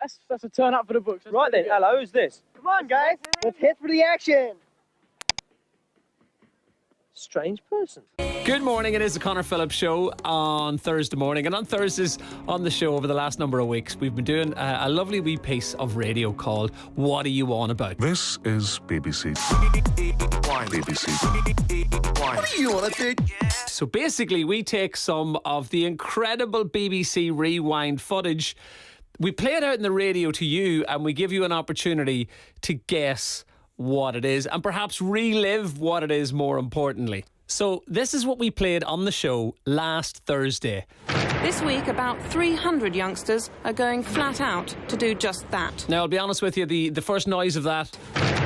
That's a turn up for the books. Right then, hello, who's this? Come on, guys. Let's hit for the action. Strange person. Good morning, it is the Connor Phillips Show on Thursday morning. And on Thursdays on the show over the last number of weeks, we've been doing a lovely wee piece of radio called What Are You On About? This is BBC. BBC. What do you want to do? So basically, we take some of the incredible BBC Rewind footage, we play it out in the radio to you, and we give you an opportunity to guess what it is and perhaps relive what it is, more importantly. So this is what we played on the show last Thursday. This week, about 300 youngsters are going flat out to do just that. Now, I'll be honest with you, the first noise of that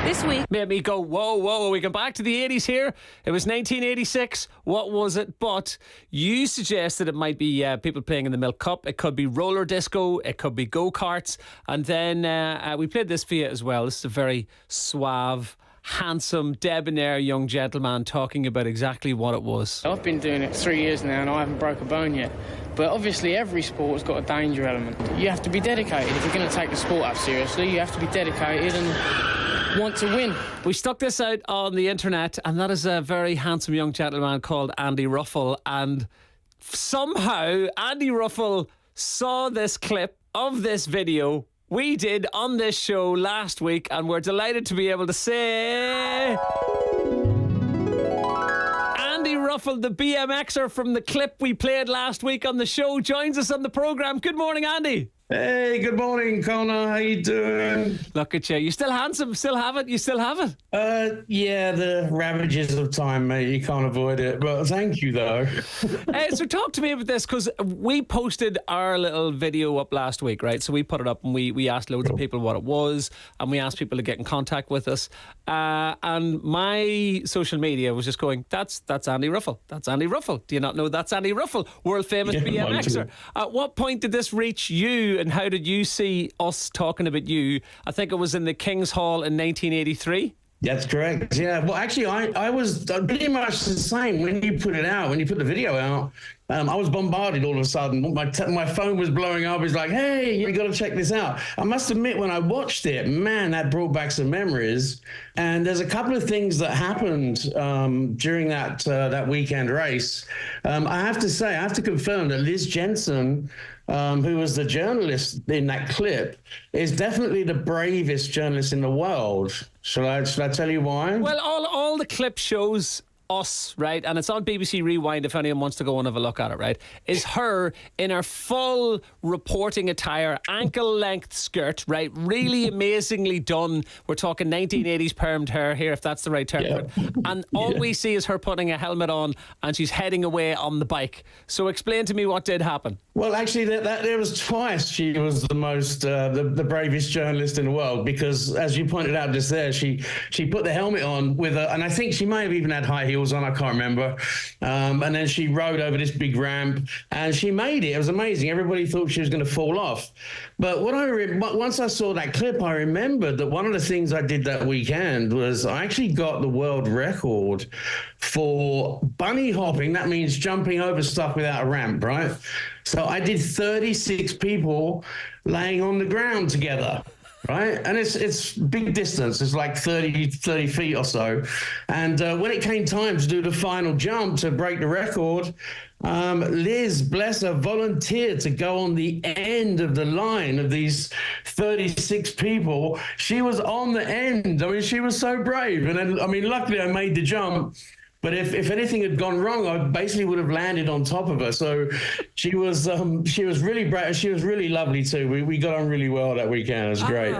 This week made me go, whoa, we go back to the 80s here. It was 1986. What was it? But you suggested it might be people playing in the Milk Cup. It could be roller disco. It could be go-karts. And then we played this for you as well. This is a very suave, handsome, debonair young gentleman talking about exactly what it was. I've been doing it 3 years now and I haven't broke a bone yet. But obviously every sport's got a danger element. You have to be dedicated. If you're going to take the sport up seriously, you have to be dedicated and want to win. We stuck this out on the internet, and that is a very handsome young gentleman called Andy Ruffell. And somehow Andy Ruffell saw this clip of this video we did on this show last week, and we're delighted to be able to say Andy Ruffell, the BMXer from the clip we played last week on the show, joins us on the programme. Good morning, Andy. Hey, good morning, Connor. How you doing? Look at you. You're still handsome. Still have it. You still have it. Yeah, the ravages of time, mate. You can't avoid it. But thank you, though. So talk to me about this, because we posted our little video up last week, right? So we put it up and we asked loads of people what it was, and we asked people to get in contact with us. And my social media was just going, that's Andy Ruffell. That's Andy Ruffell. Do you not know that's Andy Ruffell? World famous BMXer. At what point did this reach you, and how did you see us talking about you? I think it was in the King's Hall in 1983. That's correct. Yeah. Well, actually, I was pretty much the same when you put it out, when you put the video out. I was bombarded all of a sudden. My phone was blowing up. It's like, hey, you got to check this out. I must admit, when I watched it, man, that brought back some memories. And there's a couple of things that happened during that weekend race. I have to confirm that Liz Jensen, who was the journalist in that clip, is definitely the bravest journalist in the world. Shall I tell you why? Well, all the clip shows us, right, and it's on BBC Rewind if anyone wants to go and have a look at it, right, is her in her full reporting attire, ankle-length skirt, right, really amazingly done. We're talking 1980s permed hair here, if that's the right term. Yeah. And all we see is her putting a helmet on, and she's heading away on the bike. So explain to me what did happen. Well, actually, there was twice she was the most, the bravest journalist in the world, because, as you pointed out just there, she put the helmet on with and I think she might have even had high heels on, I can't remember. And then she rode over this big ramp, and she made it. It was amazing. Everybody thought she was going to fall off. But once I saw that clip, I remembered that one of the things I did that weekend was I actually got the world record for bunny hopping. That means jumping over stuff without a ramp, right? So I did 36 people laying on the ground together, right? And it's big distance. It's like 30 feet or so. And when it came time to do the final jump to break the record, Liz, bless her, volunteered to go on the end of the line of these 36 people. She was on the end. I mean, she was so brave. And then, I mean, luckily I made the jump. But if anything had gone wrong, I basically would have landed on top of her. So she was really brave. She was really lovely too. We got on really well that weekend. It was great.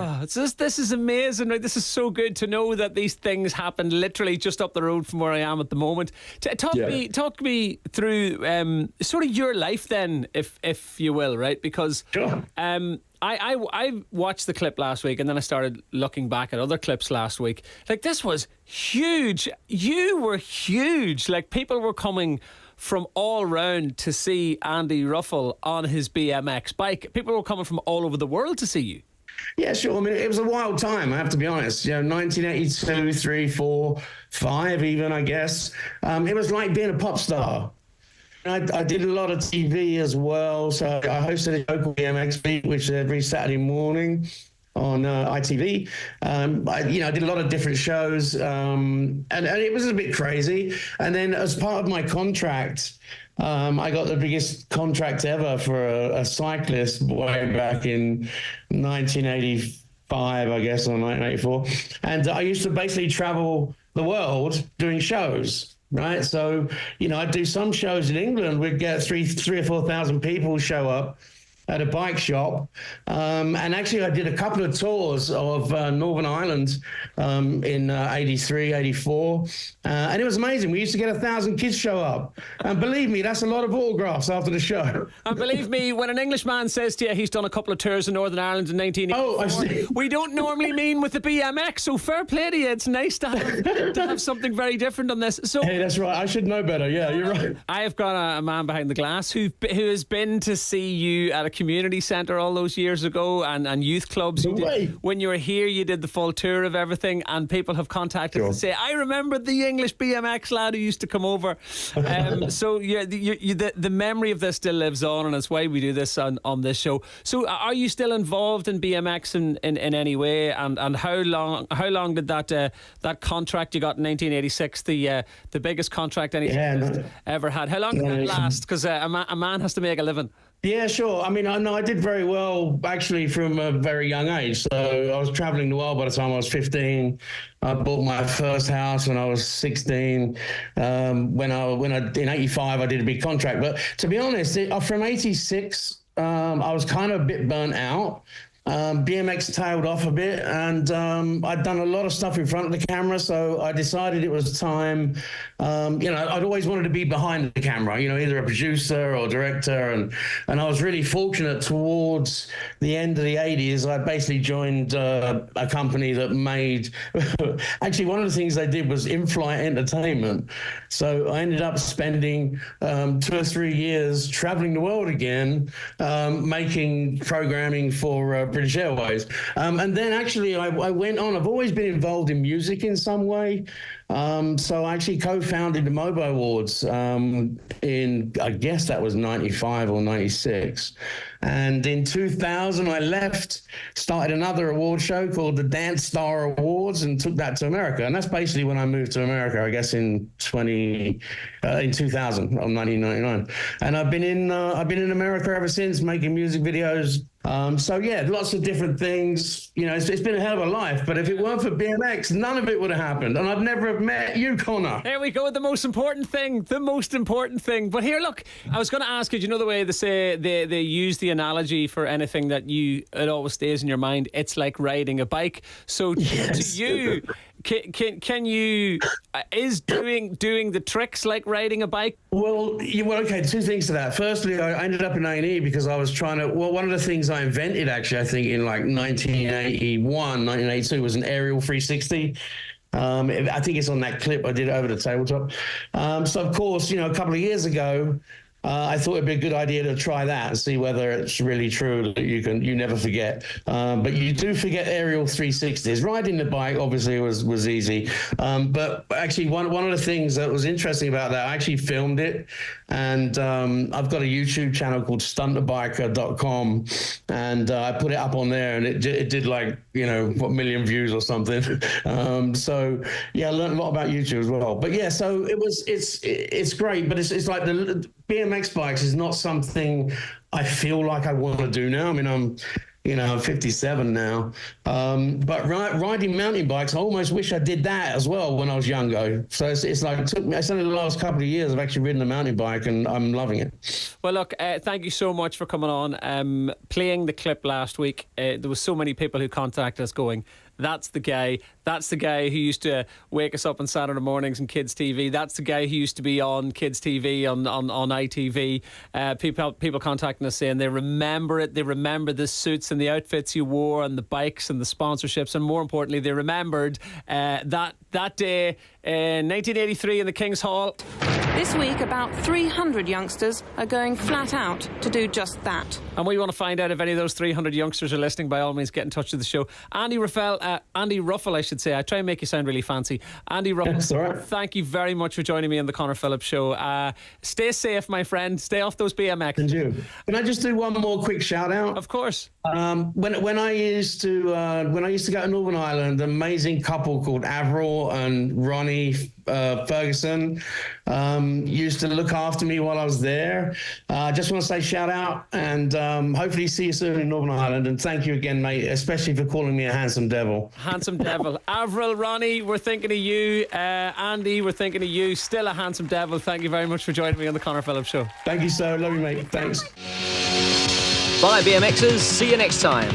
This is amazing. Right? This is so good to know that these things happen literally just up the road from where I am at the moment. Talk me through sort of your life then, if you will, right? Because sure. I watched the clip last week, and then I started looking back at other clips last week. Like, this was huge. You were huge. Like, people were coming from all round to see Andy Ruffell on his BMX bike. People were coming from all over the world to see you. Yeah, sure. I mean, it was a wild time, I have to be honest. 1982, 3, 4, 5 even, I guess. It was like being a pop star. I did a lot of TV as well. So I hosted a local BMX meet, which is every Saturday morning on ITV. I did a lot of different shows, and it was a bit crazy. And then as part of my contract, I got the biggest contract ever for a cyclist way back in 1985, I guess, or 1984. And I used to basically travel the world doing shows. Right. So, I'd do some shows in England. We'd get 3,000 or 4,000 people show up at a bike shop. And actually, I did a couple of tours of Northern Ireland in 83, 84. And it was amazing. We used to get 1,000 kids show up. And believe me, that's a lot of autographs after the show. And believe me, when an Englishman says to you he's done a couple of tours in Northern Ireland in 1984, we don't normally mean with the BMX. So fair play to you. It's nice to have something very different on this. So, hey, that's right. I should know better. Yeah, you're right. I have got a man behind the glass who has been to see you at a community centre all those years ago and youth clubs. When you were here, you did the full tour of everything, and people have contacted to say, I remember the English BMX lad who used to come over. So the memory of this still lives on, and it's why we do this on this show. So are you still involved in BMX in any way? And how long did that contract you got in 1986, the biggest contract anyone ever had, how long did that last? Because a man has to make a living. Yeah, sure. I mean, I did very well, actually, from a very young age. So I was traveling the world by the time I was 15. I bought my first house when I was 16. In 85, I did a big contract. But to be honest, from 86, I was kind of a bit burnt out. BMX tailed off a bit, and I'd done a lot of stuff in front of the camera, so I decided it was time. I'd always wanted to be behind the camera, either a producer or director, and I was really fortunate towards the end of the 80s. I basically joined a company that made, actually one of the things they did was in-flight entertainment. So I ended up spending 2 or 3 years traveling the world again, making programming for British Airways. And then actually I went on. I've always been involved in music in some way. So I actually co-founded the Mobo Awards in, I guess that was 95 or 96. And in 2000, I left, started another award show called the Dance Star Awards, and took that to America. And that's basically when I moved to America, I guess in 2000 or 1999. And I've been in America ever since, making music videos. So yeah, lots of different things. It's been a hell of a life. But if it weren't for BMX, none of it would have happened. And I'd never have met you, Connor. There we go. The most important thing. But here, look, I was going to ask you, the way they say they use the analogy for anything that it always stays in your mind. It's like riding a bike. So to you, can you is doing the tricks like riding a bike? Well, okay, 2 things to that. Firstly, I ended up in A&E because I was trying to. Well, one of the things I invented, actually, I think in like 1981, 1982, was an aerial 360. I think it's on that clip I did over the tabletop. So of course, a couple of years ago, I thought it'd be a good idea to try that and see whether it's really true that you never forget. But you do forget aerial 360s. Riding the bike obviously was easy. But actually one of the things that was interesting about that, I actually filmed it, and I've got a YouTube channel called Stuntabiker.com, and I put it up on there, and it did like, what, million views or something. So yeah, I learned a lot about YouTube as well. But yeah, so it's great, but it's like the BMX bikes is not something I feel like I want to do now. I mean, I'm 57 now. But riding mountain bikes, I almost wish I did that as well when I was younger. So it's like it's only the last couple of years I've actually ridden a mountain bike, and I'm loving it. Well, look, thank you so much for coming on. Playing the clip last week, there was so many people who contacted us going, that's the guy who used to wake us up on Saturday mornings on Kids TV. That's the guy who used to be on Kids TV on ITV. People contacting us saying they remember it. They remember the suits and the outfits you wore, and the bikes and the sponsorships, and more importantly, they remembered that day in 1983 in the King's Hall. This week, about 300 youngsters are going flat out to do just that. And we want to find out if any of those 300 youngsters are listening. By all means, get in touch with the show. Andy Ruffell, I should say. I try and make you sound really fancy. Andy Ruffell, That's all right. Thank you very much for joining me on the Connor Phillips Show. Stay safe, my friend. Stay off those BMX. And you. Can I just do one more quick shout out? Of course. When I used to go to Northern Ireland, an amazing couple called Avril and Ronnie Ferguson used to look after me while I was there. Just want to say shout out and hopefully see you soon in Northern Ireland. And thank you again, mate, especially for calling me a handsome devil. Handsome devil. Avril, Ronnie, we're thinking of you. Andy, we're thinking of you. Still a handsome devil. Thank you very much for joining me on the Connor Phillips Show. Thank you, sir. Love you, mate. Thanks. Bye, BMXers. See you next time.